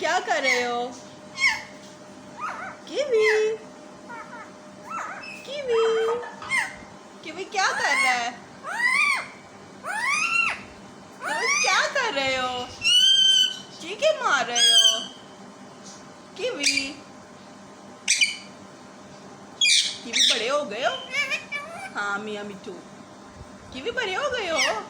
क्या कर रहे हो? कीवी कीवी कीवी क्या कर रहा है? तुम क्या कर रहे हो? चीखे मार रहे हो? कीवी कीवी बड़े हो गए हो? हाँ मियाँ मिठू कीवी बड़े हो गए हो?